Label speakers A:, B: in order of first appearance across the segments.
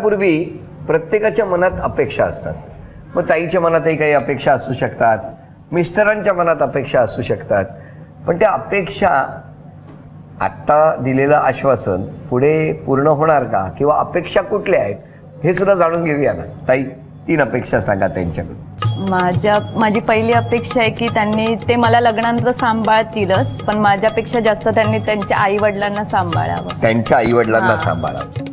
A: पूर्वी प्रत्येकाच्या मनात अपेक्षा असतात. मग ताईच्या मनातही काही अपेक्षा असू शकतात, मिस्टरांच्या मनात अपेक्षा असू शकतात. पण त्या अपेक्षा आत्ता दिलेलं आश्वासन पुढे पूर्ण होणार का, किंवा अपेक्षा कुठल्या आहेत हे सुद्धा जाणून घेऊया ना. ताई, 3 अपेक्षा सांगा त्यांच्याकडून.
B: माझी पहिली अपेक्षा आहे की त्यांनी ते मला लग्नानंतर सांभाळतीलच, पण माझ्यापेक्षा जास्त त्यांनी त्यांच्या आई वडिलांना सांभाळावं.
A: त्यांच्या आई वडिलांना सांभाळावं.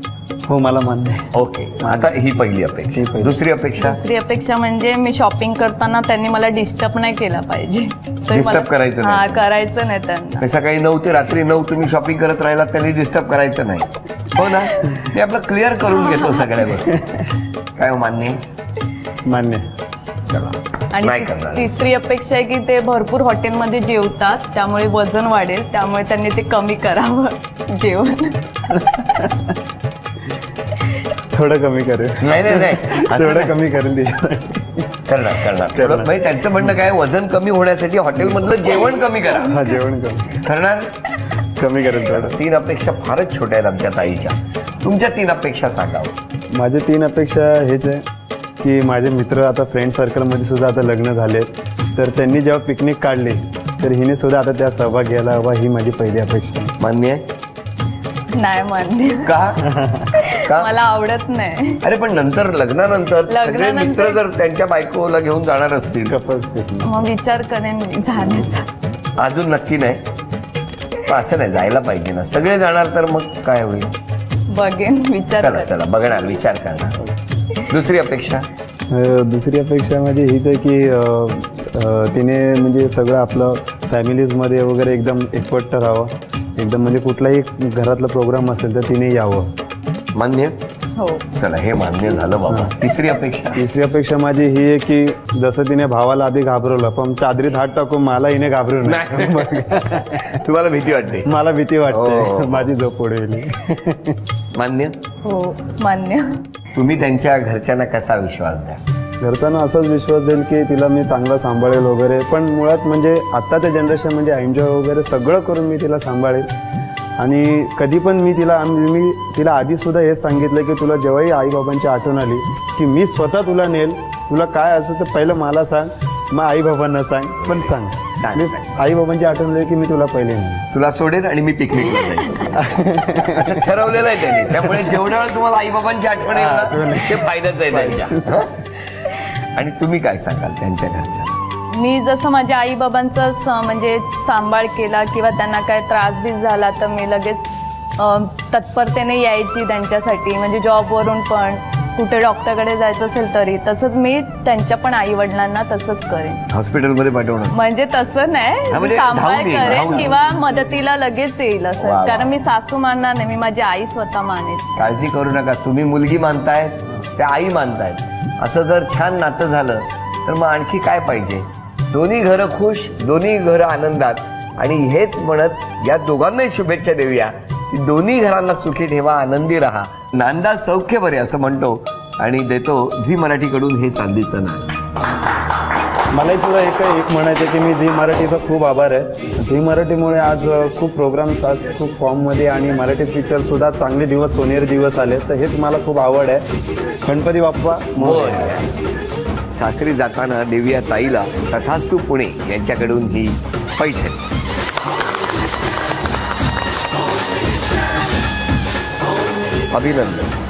C: हो, मला मान्य आहे.
A: ओके, आता ही पहिली अपेक्षा. दुसरी अपेक्षा?
B: दुसरी अपेक्षा म्हणजे मी शॉपिंग करताना त्यांनी मला डिस्टर्ब नाही केला पाहिजे.
A: डिस्टर्ब करायचं नाही.
B: हा, करायचं नाही त्यांना.
A: सकाळी 9 ते रात्री 9 तुम्ही शॉपिंग करत राहिला, त्यांनी डिस्टर्ब करायचं नाही. हो ना, मी आपलं क्लिअर करून घेतो सगळ्या गोष्टी. काय मान्य?
C: मान्य.
B: आणि तिसरी अपेक्षा आहे की ते भरपूर हॉटेलमध्ये जेवतात, त्यामुळे वजन वाढेल, त्यामुळे त्यांनी ते कमी करावं जेवण.
C: थोडं कमी करेल.
A: नाही
C: थोडं कमी करून दे.
A: करणार. त्यांचं म्हणणं काय, वजन कमी होण्यासाठी हॉटेलमधलं जेवण कमी करा.
C: हा, जेवण कमी
A: करणार.
C: कमी करेल थोडं.
A: 3 अपेक्षा फारच छोट्या आहेत आमच्या ताईच्या. तुमच्या 3 अपेक्षा सांगावं.
C: माझे 3 अपेक्षा हेच आहे की माझे मित्र आता फ्रेंड सर्कलमध्ये सुद्धा आता लग्न झाले, तर त्यांनी जेव्हा पिकनिक काढली तर हिने सुद्धा आता त्या सहभाग घ्यायला हवा, ही माझी पहिली अपेक्षा.
A: मान्य आहे?
B: नाही मान्य.
A: का?
B: मला आवडत नाही.
A: अरे पण नंतर लग्नानंतर सगळे मित्र जर त्यांच्या बायकोला घेऊन जाणार असतील,
B: मग विचार करेन जाण्याचा.
A: अजून नक्की नाही, पण असं नाही, जायला पाहिजे ना. सगळे जाणार तर मग काय होईल?
B: बघेन, विचार.
A: चला बघणार, विचार करणार. दुसरी अपेक्षा?
C: दुसरी अपेक्षा म्हणजे हीच आहे की तिने म्हणजे सगळं आपलं फॅमिलीजमध्ये वगैरे एकदम एकवट्ट राहावं, एकदम म्हणजे कुठलाही घरातला प्रोग्राम असेल तर तिने यावं.
A: मान्य?
B: हो.
A: चला, हे मान्य झालं बाबा. तिसरी अपेक्षा?
C: तिसरी अपेक्षा माझी ही आहे की जसं तिने भावाला आधी घाबरवलं, पण चादरीत हात टाकून मला हिने घाबरवलं नाही.
A: तुम्हाला भीती वाटते?
C: मला भीती वाटते, माझी झोप उडेल.
A: मान्य?
B: हो, मान्य.
A: तुम्ही त्यांच्या घरच्यांना कसा विश्वास द्या?
C: घरच्यांना असाच विश्वास देईल की तिला मी चांगला सांभाळेल वगैरे, पण मुळात म्हणजे आत्ताच्या जनरेशन म्हणजे एन्जॉय वगैरे सगळं करून मी तिला सांभाळेल. आणि कधी पण मी तिला आधीसुद्धा हेच सांगितलं की तुला जेव्हाही आईबाबांची आठवण आली की मी स्वतः तुला नेल, तुला काय असं तर पहिलं मला सांग, मग आईबाबांना सांग, पण सांग. आईबाबांची आठवण आली की मी तुला पहिले नेल,
A: तुला सोडेल आणि मी पिकनिकला जाईल. असं ठरवलेलं आहे त्यांनी. त्यामुळे जेवढ्या वेळ तुम्हाला आईबाबांची आठवण येईल ते फायद्याच आहे त्यांच्या. आणि तुम्ही काय सांगाल त्यांच्या घरच्या?
B: मी जसं माझ्या आई बाबांचाच म्हणजे सांभाळ केला किंवा त्यांना काय त्रास बीस झाला तर मी लगेच तत्परतेने यायची त्यांच्यासाठी. म्हणजे जॉबवरून पण कुठे डॉक्टरकडे जायचं असेल तरी तसंच मी त्यांच्या पण आई वडिलांना तसंच करेन.
A: हॉस्पिटलमध्ये पाठवणं म्हणजे
B: तसं नाही, सांभाळ करेन किंवा मदतीला लगेच येईल असं. कारण मी सासू मानणार नाही, मी माझी आई स्वतः मानेन.
A: काळजी करू नका, तुम्ही मुलगी मानताय, त्या आई मानतायत. असं जर छान नातं झालं तर मग आणखी काय पाहिजे? दोन्ही घरं खुश, दोन्ही घरं आनंदात. आणि हेच म्हणत या दोघांनाही शुभेच्छा देऊया की दोन्ही घरांना सुखी ठेवा, आनंदी राहा, नांदा सौख्य बरे असं म्हणतो आणि देतो झी मराठीकडून हे चांदीचं नाणं.
C: मलाही सुद्धा एक म्हणायचं की मी झी मराठीचा खूप आभार आहे. झी मराठीमुळे आज खूप प्रोग्राम्स आज खूप फॉर्ममध्ये आणि मराठी पिक्चरसुद्धा चांगले दिवस, सोनेरी दिवस आले. तर हेच मला खूप आवड आहे. गणपती बाप्पा मोरया.
A: सासरी जाताना देऊया ताईला तथास्तु पुणे यांच्याकडून ही पैठणी. अभिनंदन.